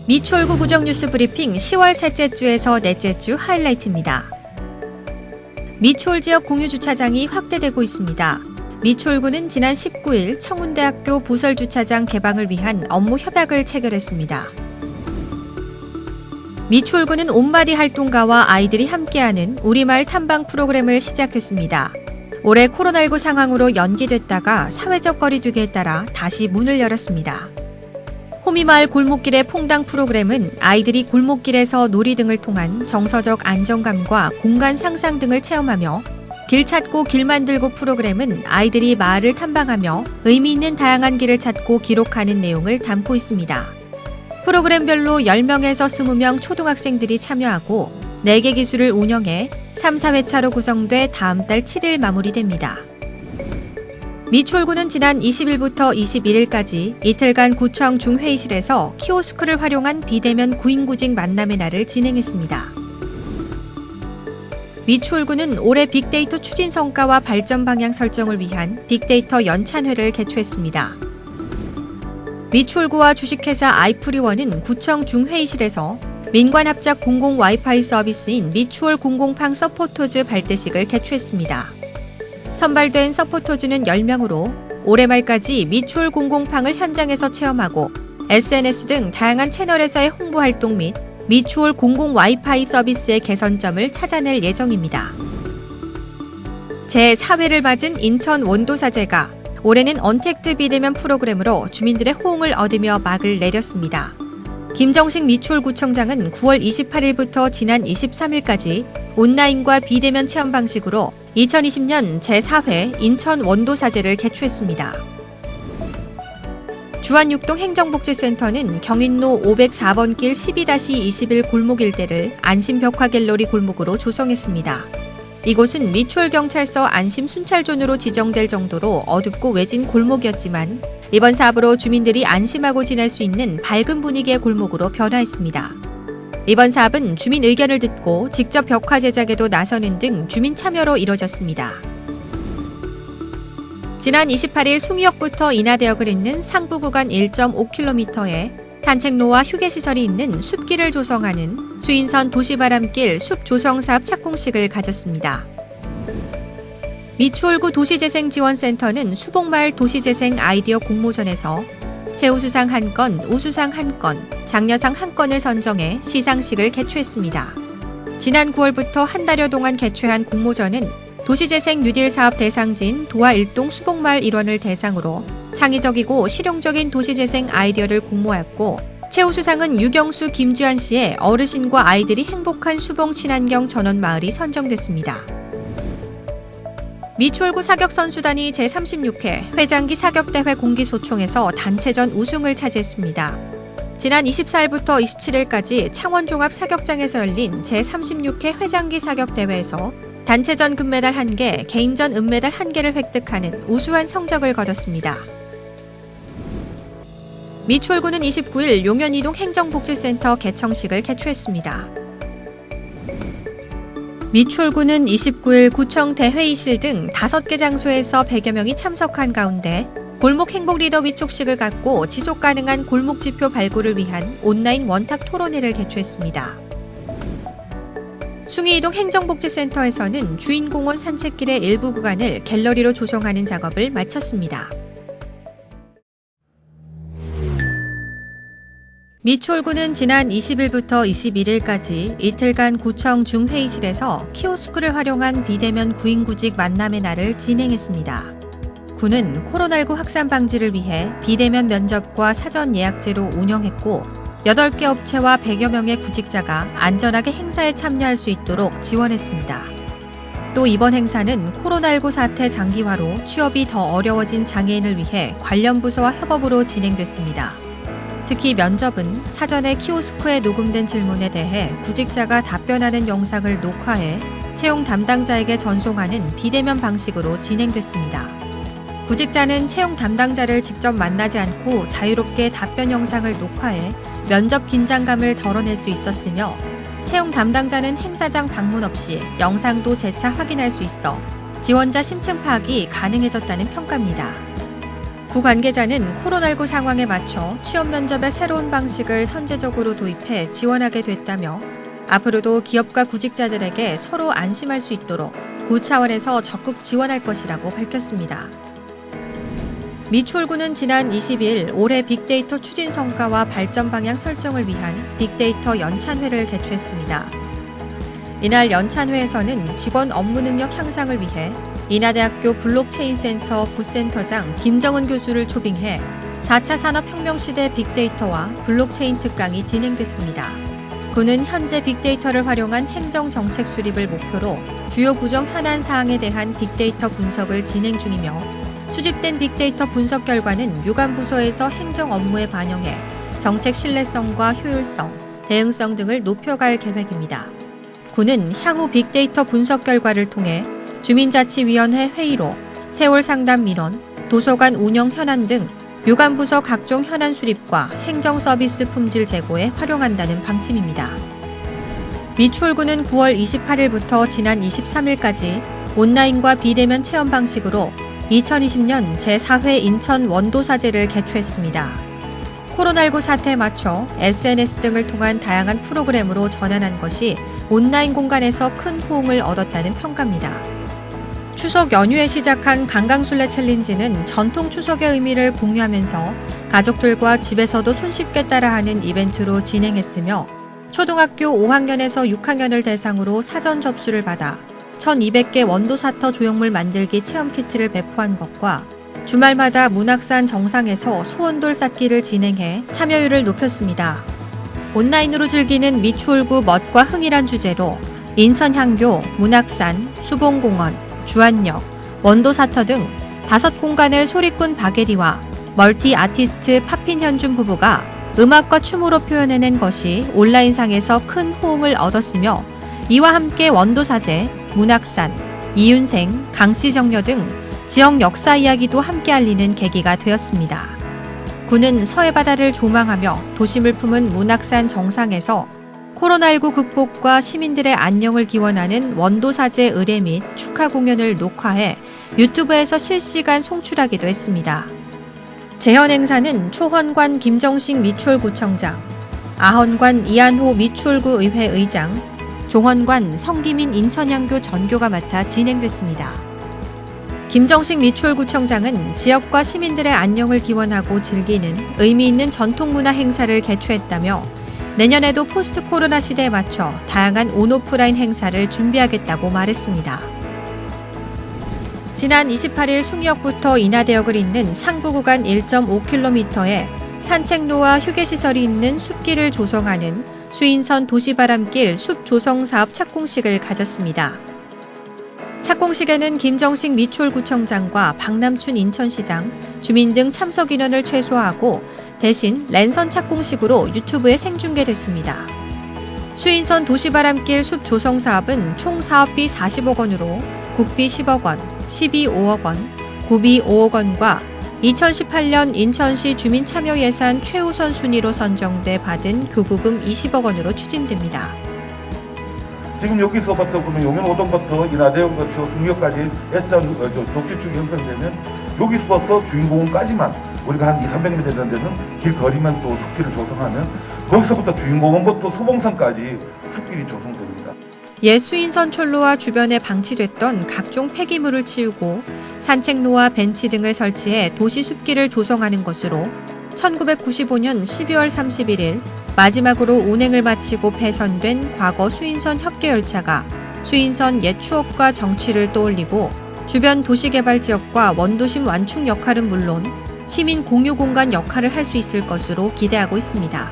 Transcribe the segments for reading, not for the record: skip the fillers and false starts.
미추홀구 구정뉴스 브리핑 10월 셋째 주에서 넷째 주 하이라이트입니다. 미추홀 지역 공유주차장이 확대되고 있습니다. 미추홀구는 지난 19일 청운대학교 부설주차장 개방을 위한 업무 협약을 체결했습니다. 미추홀구는 온바디 활동가와 아이들이 함께하는 우리마을 탐방 프로그램을 시작했습니다. 올해 코로나19 상황으로 연기됐다가 사회적 거리두기에 따라 다시 문을 열었습니다. 호미마을 골목길의 퐁당 프로그램은 아이들이 골목길에서 놀이 등을 통한 정서적 안정감과 공간 상상 등을 체험하며 길 찾고 길 만들고 프로그램은 아이들이 마을을 탐방하며 의미 있는 다양한 길을 찾고 기록하는 내용을 담고 있습니다. 프로그램별로 10명에서 20명 초등학생들이 참여하고 4개 기술을 운영해 3, 4회차로 구성돼 다음 달 7일 마무리됩니다. 미추홀구는 지난 20일부터 21일까지 이틀간 구청 중회의실에서 키오스크를 활용한 비대면 구인구직 만남의 날을 진행했습니다. 미추홀구는 올해 빅데이터 추진 성과와 발전 방향 설정을 위한 빅데이터 연찬회를 개최했습니다. 미추홀구와 주식회사 아이프리원은 구청 중회의실에서 민관 합작 공공 와이파이 서비스인 미추홀 공공팡 서포터즈 발대식을 개최했습니다. 선발된 서포터즈는 10명으로 올해 말까지 미추홀 공공팡을 현장에서 체험하고 SNS 등 다양한 채널에서의 홍보 활동 및 미추홀 공공 와이파이 서비스의 개선점을 찾아낼 예정입니다. 제4회를 맞은 인천 원도사제가 올해는 언택트 비대면 프로그램으로 주민들의 호응을 얻으며 막을 내렸습니다. 김정식 미추홀구청장은 9월 28일부터 지난 23일까지 온라인과 비대면 체험 방식으로 2020년 제4회 인천 원도사제를 개최했습니다. 주안육동 행정복지센터는 경인로 504번 길 12-21 골목 일대를 안심벽화갤러리 골목으로 조성했습니다. 이곳은 미추홀경찰서 안심순찰존으로 지정될 정도로 어둡고 외진 골목이었지만 이번 사업으로 주민들이 안심하고 지낼 수 있는 밝은 분위기의 골목으로 변화했습니다. 이번 사업은 주민 의견을 듣고 직접 벽화 제작에도 나서는 등 주민 참여로 이뤄졌습니다. 지난 28일 숭이역부터 인하대역을 잇는 상부 구간 1.5km에 산책로와 휴게시설이 있는 숲길을 조성하는 수인선 도시바람길 숲조성사업 착공식을 가졌습니다. 미추홀구 도시재생지원센터는 수복마을 도시재생 아이디어 공모전에서 최우수상 1건, 우수상 1건, 장려상 1건을 선정해 시상식을 개최했습니다. 지난 9월부터 한 달여 동안 개최한 공모전은 도시재생 뉴딜 사업 대상지인 도화1동 수복마을 일원을 대상으로 창의적이고 실용적인 도시재생 아이디어를 공모했고 최우수상은 유경수 김주한 씨의 어르신과 아이들이 행복한 수봉 친환경 전원마을이 선정됐습니다. 미추홀구 사격선수단이 제36회 회장기 사격대회 공기소총에서 단체전 우승을 차지했습니다. 지난 24일부터 27일까지 창원종합사격장에서 열린 제36회 회장기 사격대회에서 단체전 금메달 1개, 개인전 은메달 1개를 획득하는 우수한 성적을 거뒀습니다. 미추홀구는 29일 용현이동 행정복지센터 개청식을 개최했습니다. 미추홀구는 29일 구청 대회의실 등 5개 장소에서 100여 명이 참석한 가운데 골목 행복 리더 위촉식을 갖고 지속 가능한 골목 지표 발굴을 위한 온라인 원탁 토론회를 개최했습니다. 숭이이동 행정복지센터에서는 주인공원 산책길의 일부 구간을 갤러리로 조성하는 작업을 마쳤습니다. 미추홀구는 지난 20일부터 21일까지 이틀간 구청 중회의실에서 키오스크를 활용한 비대면 구인구직 만남의 날을 진행했습니다. 구는 코로나19 확산 방지를 위해 비대면 면접과 사전 예약제로 운영했고 8개 업체와 100여 명의 구직자가 안전하게 행사에 참여할 수 있도록 지원했습니다. 또 이번 행사는 코로나19 사태 장기화로 취업이 더 어려워진 장애인을 위해 관련 부서와 협업으로 진행됐습니다. 특히 면접은 사전에 키오스크에 녹음된 질문에 대해 구직자가 답변하는 영상을 녹화해 채용 담당자에게 전송하는 비대면 방식으로 진행됐습니다. 구직자는 채용 담당자를 직접 만나지 않고 자유롭게 답변 영상을 녹화해 면접 긴장감을 덜어낼 수 있었으며 채용 담당자는 행사장 방문 없이 영상도 재차 확인할 수 있어 지원자 심층 파악이 가능해졌다는 평가입니다. 구 관계자는 코로나19 상황에 맞춰 취업 면접의 새로운 방식을 선제적으로 도입해 지원하게 됐다며 앞으로도 기업과 구직자들에게 서로 안심할 수 있도록 구 차원에서 적극 지원할 것이라고 밝혔습니다. 미추홀구는 지난 20일 올해 빅데이터 추진 성과와 발전 방향 설정을 위한 빅데이터 연찬회를 개최했습니다. 이날 연찬회에서는 직원 업무 능력 향상을 위해 인하대학교 블록체인센터 부센터장 김정은 교수를 초빙해 4차 산업혁명 시대 빅데이터와 블록체인 특강이 진행됐습니다. 구는 현재 빅데이터를 활용한 행정정책 수립을 목표로 주요 구정 현안 사항에 대한 빅데이터 분석을 진행 중이며 수집된 빅데이터 분석 결과는 유관부서에서 행정 업무에 반영해 정책 신뢰성과 효율성, 대응성 등을 높여갈 계획입니다. 구는 향후 빅데이터 분석 결과를 통해 주민자치위원회 회의로 세월 상담 민원, 도서관 운영 현안 등 유관부서 각종 현안 수립과 행정 서비스 품질 제고에 활용한다는 방침입니다. 미추홀구는 9월 28일부터 지난 23일까지 온라인과 비대면 체험 방식으로 2020년 제4회 인천 원도사제를 개최했습니다. 코로나19 사태에 맞춰 SNS 등을 통한 다양한 프로그램으로 전환한 것이 온라인 공간에서 큰 호응을 얻었다는 평가입니다. 추석 연휴에 시작한 강강술래 챌린지는 전통 추석의 의미를 공유하면서 가족들과 집에서도 손쉽게 따라하는 이벤트로 진행했으며 초등학교 5학년에서 6학년을 대상으로 사전 접수를 받아 1,200개 원도사터 조형물 만들기 체험 키트를 배포한 것과 주말마다 문학산 정상에서 소원돌 쌓기를 진행해 참여율을 높였습니다. 온라인으로 즐기는 미추홀구 멋과 흥이란 주제로 인천향교, 문학산, 수봉공원, 주안역, 원도사터 등 5공간을 소리꾼 박예리와 멀티 아티스트 파핀현준 부부가 음악과 춤으로 표현해낸 것이 온라인상에서 큰 호응을 얻었으며 이와 함께 원도사제, 문학산, 이윤생, 강씨정려 등 지역 역사 이야기도 함께 알리는 계기가 되었습니다. 구는 서해바다를 조망하며 도심을 품은 문학산 정상에서 코로나19 극복과 시민들의 안녕을 기원하는 원도사제 의례 및 축하 공연을 녹화해 유튜브에서 실시간 송출하기도 했습니다. 재현 행사는 초헌관 김정식 미추홀구청장, 아헌관 이한호 미추홀구 의회 의장, 종헌관 성기민 인천향교 전교가 맡아 진행됐습니다. 김정식 미추홀구청장은 지역과 시민들의 안녕을 기원하고 즐기는 의미 있는 전통문화 행사를 개최했다며 내년에도 포스트 코로나 시대에 맞춰 다양한 온오프라인 행사를 준비하겠다고 말했습니다. 지난 28일 숭이역부터 인하대역을 잇는 상부 구간 1.5km에 산책로와 휴게시설이 있는 숲길을 조성하는 수인선 도시바람길 숲 조성 사업 착공식을 가졌습니다. 착공식에는 김정식 미추홀구청장과 박남춘 인천시장, 주민 등 참석 인원을 최소화하고 대신 랜선 착공식으로 유튜브에 생중계됐습니다. 수인선 도시바람길 숲 조성 사업은 총 사업비 40억 원으로 국비 10억 원, 시비 5억 원, 구비 5억 원과 2018년 인천시 주민 참여 예산 최우선 순위로 선정돼 받은 교부금 20억 원으로 추진됩니다. 지금 여기서부터 보면 용현오동부터 인하대역 거쳐 숭이역까지 S자는 독지축이 형성되면 여기서부터 주인공원까지만 우리가 한 200~300m 되는 데는 길거리만 또 숲길을 조성하면 거기서부터 주인공원부터 수봉산까지 숲길이 조성됩니다. 옛 수인선 철로와 주변에 방치됐던 각종 폐기물을 치우고 산책로와 벤치 등을 설치해 도시 숲길을 조성하는 것으로 1995년 12월 31일 마지막으로 운행을 마치고 폐선된 과거 수인선 협계열차가 수인선 옛 추억과 정취를 떠올리고 주변 도시개발 지역과 원도심 완충 역할은 물론 시민 공유 공간 역할을 할 수 있을 것으로 기대하고 있습니다.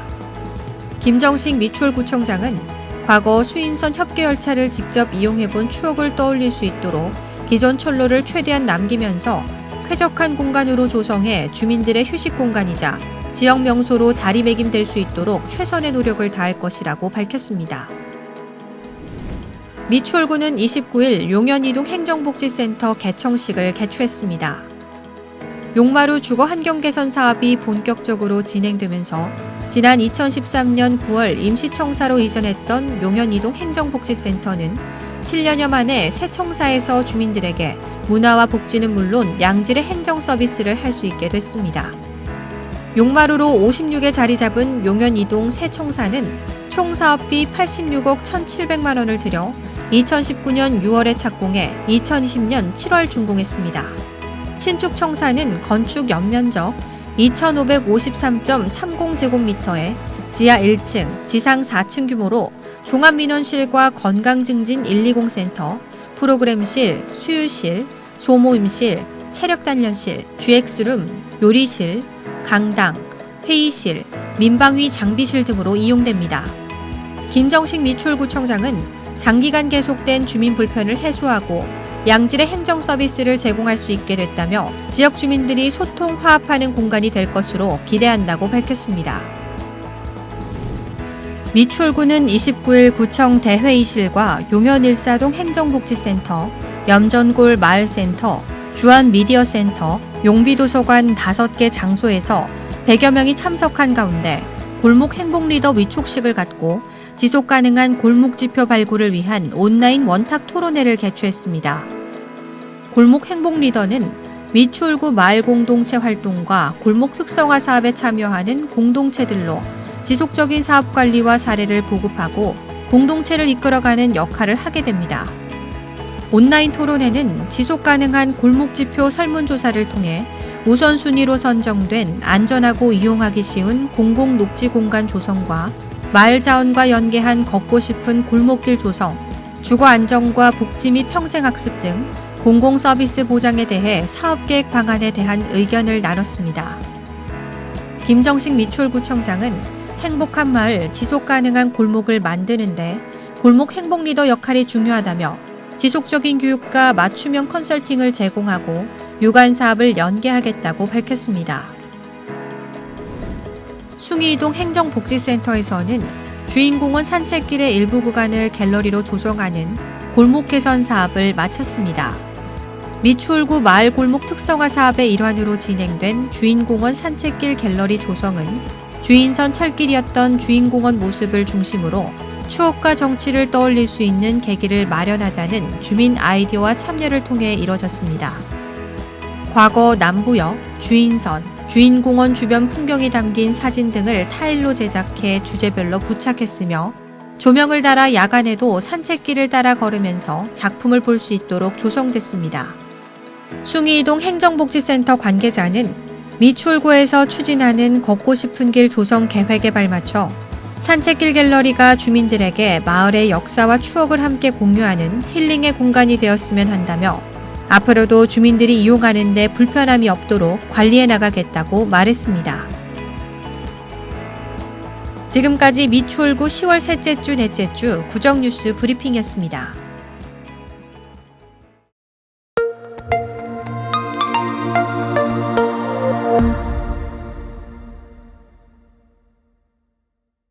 김정식 미추홀구청장은 과거 수인선 협계열차를 직접 이용해본 추억을 떠올릴 수 있도록 기존 철로를 최대한 남기면서 쾌적한 공간으로 조성해 주민들의 휴식 공간이자 지역 명소로 자리매김될 수 있도록 최선의 노력을 다할 것이라고 밝혔습니다. 미추홀구는 29일 용현이동 행정복지센터 개청식을 개최했습니다. 용마루 주거 환경 개선 사업이 본격적으로 진행되면서 지난 2013년 9월 임시청사로 이전했던 용현이동 행정복지센터는 7년여 만에 새 청사에서 주민들에게 문화와 복지는 물론 양질의 행정 서비스를 할 수 있게 됐습니다. 용마루로 56에 자리 잡은 용현 2동 새 청사는 총 사업비 86억 1,700만 원을 들여 2019년 6월에 착공해 2020년 7월 준공했습니다. 신축 청사는 건축 연면적 2,553.30제곱미터에 지하 1층, 지상 4층 규모로 종합민원실과 건강증진 120센터, 프로그램실, 수유실, 소모임실, 체력단련실, GX룸, 요리실, 강당, 회의실, 민방위 장비실 등으로 이용됩니다. 김정식 미추홀구청장은 장기간 계속된 주민 불편을 해소하고 양질의 행정 서비스를 제공할 수 있게 됐다며 지역 주민들이 소통, 화합하는 공간이 될 것으로 기대한다고 밝혔습니다. 미추홀구는 29일 구청 대회의실과 용현 일사동 행정복지센터, 염전골 마을센터, 주안 미디어센터, 용비도서관 5개 장소에서 100여 명이 참석한 가운데 골목 행복리더 위촉식을 갖고 지속가능한 골목지표 발굴을 위한 온라인 원탁 토론회를 개최했습니다. 골목 행복리더는 미추홀구 마을 공동체 활동과 골목 특성화 사업에 참여하는 공동체들로 지속적인 사업 관리와 사례를 보급하고 공동체를 이끌어가는 역할을 하게 됩니다. 온라인 토론회는 지속가능한 골목지표 설문조사를 통해 우선순위로 선정된 안전하고 이용하기 쉬운 공공녹지 공간 조성과 마을 자원과 연계한 걷고 싶은 골목길 조성, 주거 안정과 복지 및 평생학습 등 공공서비스 보장에 대해 사업계획 방안에 대한 의견을 나눴습니다. 김정식 미추홀구청장은 행복한 마을, 지속가능한 골목을 만드는데 골목 행복리더 역할이 중요하다며 지속적인 교육과 맞춤형 컨설팅을 제공하고 유관 사업을 연계하겠다고 밝혔습니다. 숭이이동 행정복지센터에서는 주인공원 산책길의 일부 구간을 갤러리로 조성하는 골목 개선 사업을 마쳤습니다. 미추홀구 마을 골목 특성화 사업의 일환으로 진행된 주인공원 산책길 갤러리 조성은 주인선 철길이었던 주인공원 모습을 중심으로 추억과 정치를 떠올릴 수 있는 계기를 마련하자는 주민 아이디어와 참여를 통해 이뤄졌습니다. 과거 남부역, 주인선, 주인공원 주변 풍경이 담긴 사진 등을 타일로 제작해 주제별로 부착했으며 조명을 달아 야간에도 산책길을 따라 걸으면서 작품을 볼 수 있도록 조성됐습니다. 숭이이동 행정복지센터 관계자는 미추홀구에서 추진하는 걷고 싶은 길 조성 계획에 발맞춰 산책길 갤러리가 주민들에게 마을의 역사와 추억을 함께 공유하는 힐링의 공간이 되었으면 한다며 앞으로도 주민들이 이용하는 데 불편함이 없도록 관리해 나가겠다고 말했습니다. 지금까지 미추홀구 10월 셋째 주, 넷째 주 구정뉴스 브리핑이었습니다.